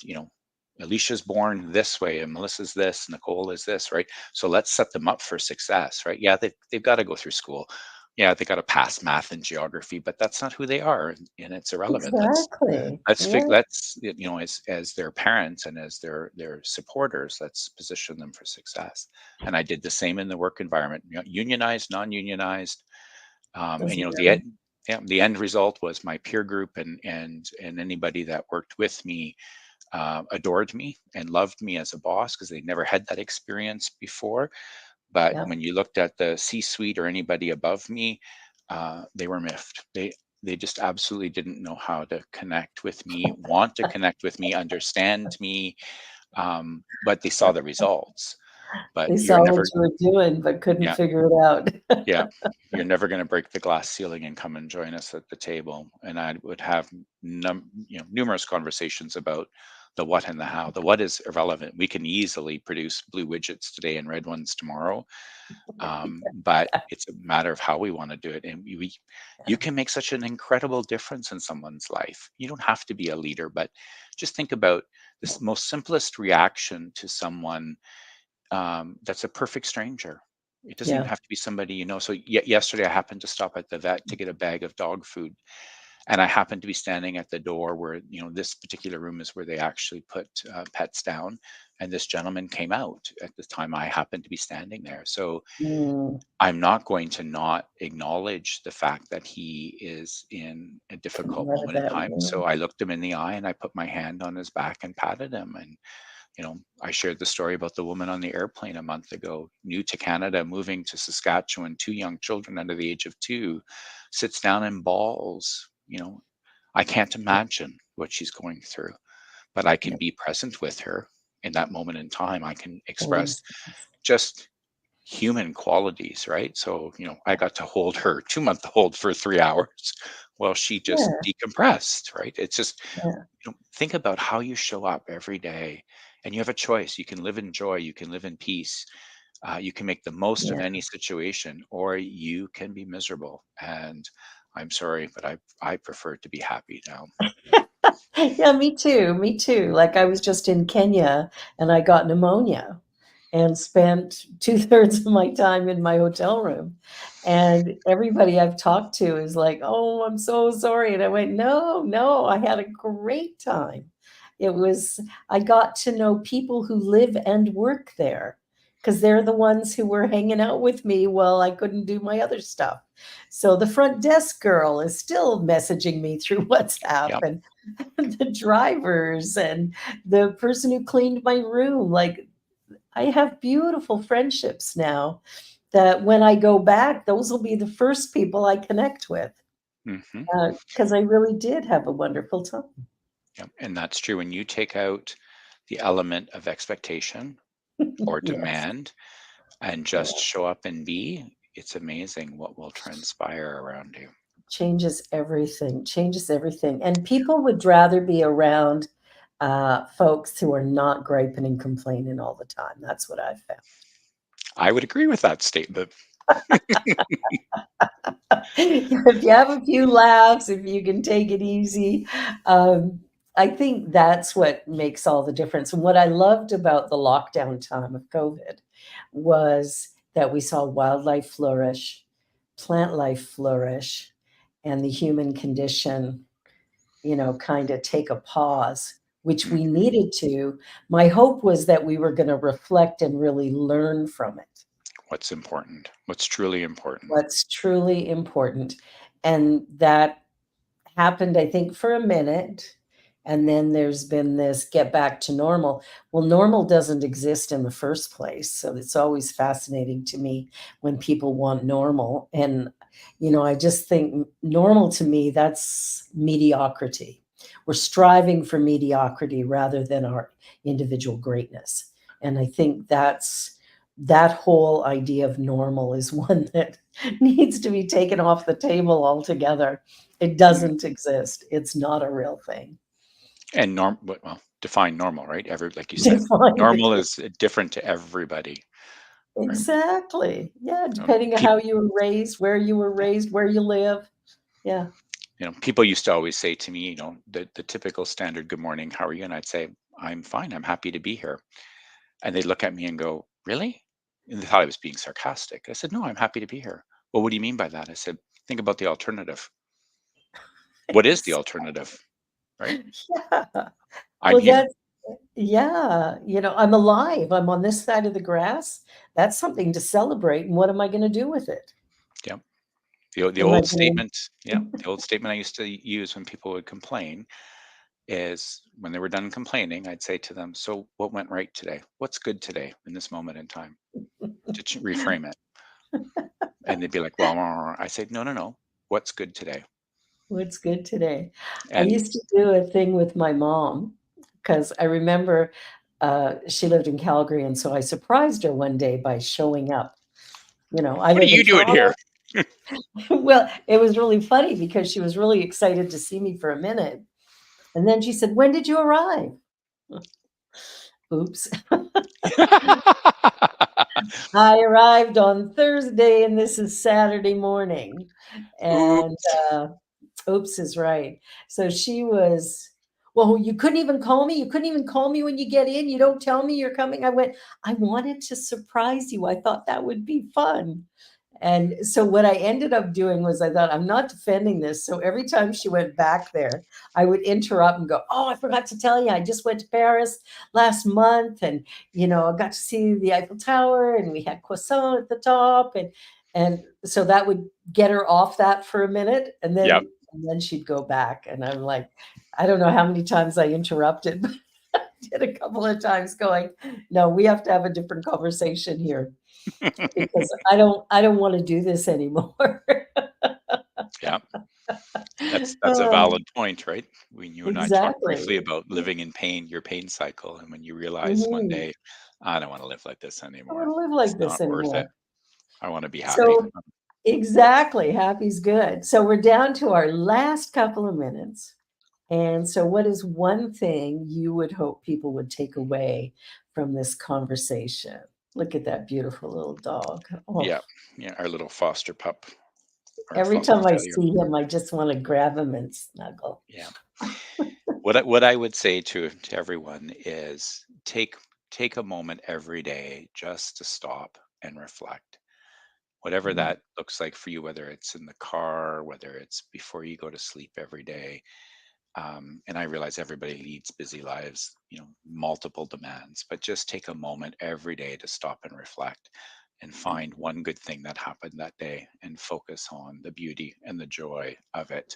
Alicia's born this way, and Melissa's this, Nicole is this, right? So let's set them up for success, right? Yeah, they've got to go through school. Yeah, they got to pass math and geography, but that's not who they are, and it's irrelevant. Exactly. Yeah. As their parents and as their supporters, let's position them for success. And I did the same in the work environment, unionized, non-unionized, and Doesn't the matter. end, yeah, the end result was my peer group and anybody that worked with me adored me and loved me as a boss because they never had that experience before. But Yeah. when you looked at the C-suite or anybody above me, they were miffed. They just absolutely didn't know how to connect with me, want to connect with me, understand me, but they saw the results. But They you're saw what never, you were doing, but couldn't yeah, figure it out. yeah, you're never going to break the glass ceiling and come and join us at the table. And I would have numerous conversations about the what and the how. The what is irrelevant. We can easily produce blue widgets today and red ones tomorrow, but it's a matter of how we want to do it. And you can make such an incredible difference in someone's life. You don't have to be a leader, but just think about this most simplest reaction to someone, that's a perfect stranger. It doesn't even Yeah. have to be somebody you know. So yesterday I happened to stop at the vet to get a bag of dog food, and I happened to be standing at the door where, this particular room is where they actually put pets down, and this gentleman came out at the time I happened to be standing there. So Mm, I'm not going to not acknowledge the fact that he is in a couldn't difficult let it moment in out. time. So I looked him in the eye and I put my hand on his back and patted him. And, I shared the story about the woman on the airplane a month ago, new to Canada, moving to Saskatchewan, two young children under the age of 2, sits down and bawls. I can't imagine what she's going through, but I Yeah, can be present with her in that moment in time. I can holding express space. just human qualities, right? So, I got to hold her 2-month-old for 3 hours while she just Yeah, decompressed, right? It's just, yeah, think about how you show up every day, and you have a choice. You can live in joy, you can live in peace, you can make the most of yeah. any situation, or you can be miserable. And I'm sorry, but I prefer to be happy now. Yeah, me too. Me too. Like I was just in Kenya and I got pneumonia and spent two-thirds of my time in my hotel room. And everybody I've talked to is like, "Oh, I'm so sorry." And I went, "No, no, I had a great time." It was, I got to know people who live and work there because they're the ones who were hanging out with me while I couldn't do my other stuff. So the front desk girl is still messaging me through WhatsApp, Yep. and the drivers and the person who cleaned my room. Like, I have beautiful friendships now that when I go back, those will be the first people I connect with, Hmm. because I really did have a wonderful time. Yep. And that's true. When you take out the element of expectation or Yes, demand and just yeah, show up and be, it's amazing what will transpire around you. changes everything. And people would rather be around folks who are not griping and complaining all the time. That's what I've found. I would agree with that statement. If you have a few laughs, if you can take it easy, um, I think that's what makes all the difference. And what I loved about the lockdown time of COVID was that we saw wildlife flourish, plant life flourish, and the human condition, kind of take a pause, which we Mhm. needed to. My hope was that we were going to reflect and really learn from it. What's important? What's truly important? What's truly important. And that happened, I think, for a minute. And then there's been this get back to normal. Well, normal doesn't exist in the first place. So it's always fascinating to me when people want normal. And, I just think normal to me, that's mediocrity. We're striving for mediocrity rather than our individual greatness. And I think that whole idea of normal is one that needs to be taken off the table altogether. It Mm. doesn't exist. It's not a real thing. And well, define normal, right? Like you said, Define normal it. is different to everybody, right? Exactly. Yeah, depending on how People, you were raised, where you were raised, where you live. Yeah. people used to always say to me, the typical standard "Good morning, how are you?" And I'd say, "I'm fine. I'm happy to be here." And they'd look at me and go, "Really?" And they thought I was being sarcastic. I said, "No, I'm happy to be here." "Well, what do you mean by that?" I said, "Think about the alternative. What is the Ex alternative, right? Yeah. I'm Well, here." that's yeah, I'm alive. I'm on this side of the grass. That's something to celebrate, and what am I gonna do with it? Yep. The Am I old gonna statement, yeah, the old statement I used to use when people would complain is when they were done complaining, I'd say to them, "So what went right today? What's good today in this moment in time?" To reframe it. And they'd be like, "Well," I said, "No, no, no. What's good today?" What's good today? I And used to do a thing with my mom because I remember, she lived in Calgary, and so I surprised her one day by showing up. I what are live in you doing here? Toronto. Well, it was really funny because she was really excited to see me for a minute, and then she said, "When did you arrive?" Oops. "I arrived on Thursday, and this is Saturday morning." And, Oops. oops is right. So she was well, you couldn't even call me. You couldn't even call me when you get in. You don't tell me you're coming. I went, I wanted to surprise you. I thought that would be fun. And so what I ended up doing was I thought, I'm not defending this. So every time she went back there, I would interrupt and go, oh, I forgot to tell you, I just went to Paris last month, and, you know, I got to see the Eiffel Tower, and we had croissant at the top. And so that would get her off that for a minute. And Yep. then she'd go back. And I'm like, I don't know how many times I interrupted, but I did a couple of times going, no, we have to have a different conversation here. Because I don't want to do this anymore. Yeah. That's a valid point, right? When you and I talked briefly Exactly. about living in pain, your pain cycle, and when you realize one Mhm. day, I don't want to live like this I don't anymore. want to live It's like this not worth it. anymore. I want to be happy. So exactly, happy's good. So we're down to our last couple of minutes. And so what is one thing you would hope people would take away from this conversation? Look at that beautiful little dog. Oh, Yeah. Yeah. Our little foster pup, our every foster time I failure. see him, I just want to grab him and snuggle. Yeah. What I would say to everyone is take a moment every day just to stop and reflect. Whatever Mm, that looks like for you, whether it's in the car, whether it's before you go to sleep every day. And I realize everybody leads busy lives, multiple demands, but just take a moment every day to stop and reflect and find one good thing that happened that day and focus on the beauty and the joy of it,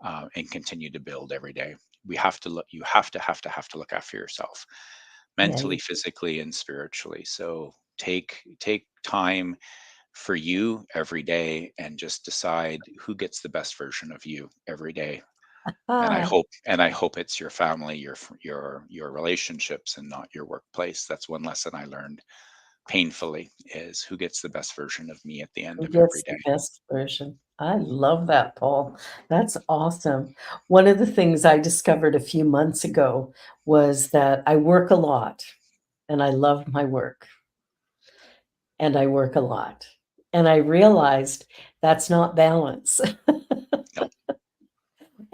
and continue to build every day. We have to look, you have to look after yourself yeah, mentally, physically, and spiritually. So take time for you every day and just decide who gets the best version of you every day. And ah, I hope it's your family, your relationships, and not your workplace. That's one lesson I learned painfully, is who gets the best version of me at the end who of every gets the day. best version? I love that, Paul. That's awesome. One of the things I discovered a few months ago was that I work a lot and I love my work and I work a lot. And I realized that's not balance. No.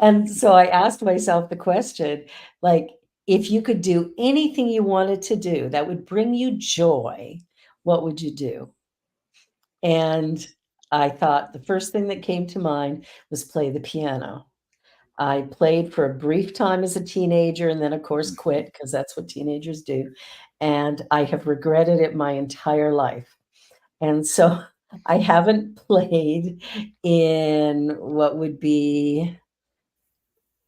And so I asked myself the question, like, if you could do anything you wanted to do that would bring you joy, what would you do? And I thought the first thing that came to mind was play the piano. I played for a brief time as a teenager and then, of course, Mhm. quit because that's what teenagers do. And I have regretted it my entire life. And so I haven't played in what would be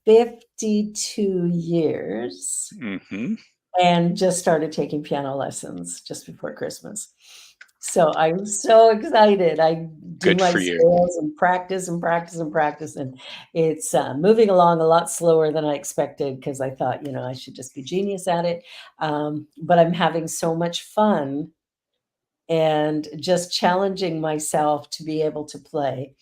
52 years. Mhm. And just started taking piano lessons just before Christmas. So I'm so excited. I do Good my for you. scales and practice and practice and practice, and it's moving along a lot slower than I expected because I thought, I should just be genius at it. But I'm having so much fun and just challenging myself to be able to play.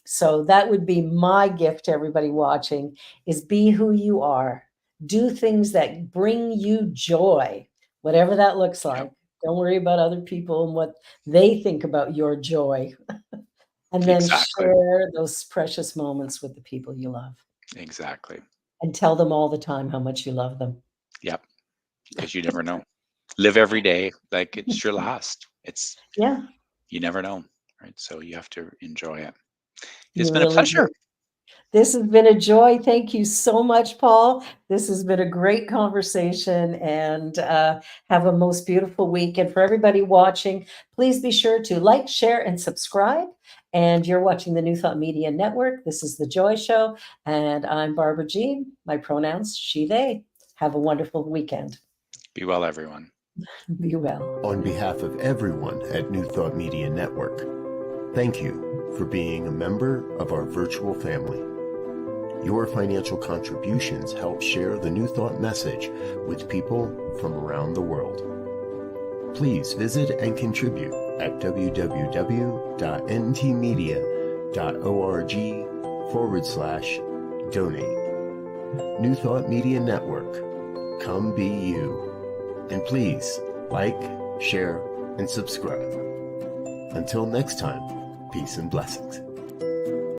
So that would be my gift to everybody watching, is be who you are. Do things that bring you joy, whatever that looks Yep. like. Don't worry about other people and what they think about your joy. And then Exactly. share those precious moments with the people you love Exactly. and tell them all the time how much you love them. Yep. Because you never know. Live every day like it's your last. Yeah, You never know, right? So you have to enjoy it. It's you been a really pleasure. do. This has been a joy. Thank you so much, Paul. This has been a great conversation, and have a most beautiful week. And for everybody watching, please be sure to like, share, and subscribe. And you're watching the New Thought Media Network. This is The Joy Show, and I'm Barbara Jean. My pronouns, she, they. Have a wonderful weekend. Be well, everyone. Be well. On behalf of everyone at New Thought Media Network, thank you for being a member of our virtual family. Your financial contributions help share the New Thought message with people from around the world. Please visit and contribute at www.ntmedia.org/donate. New Thought Media Network. Come be you. And please like, share, and subscribe. Until next time, peace and blessings.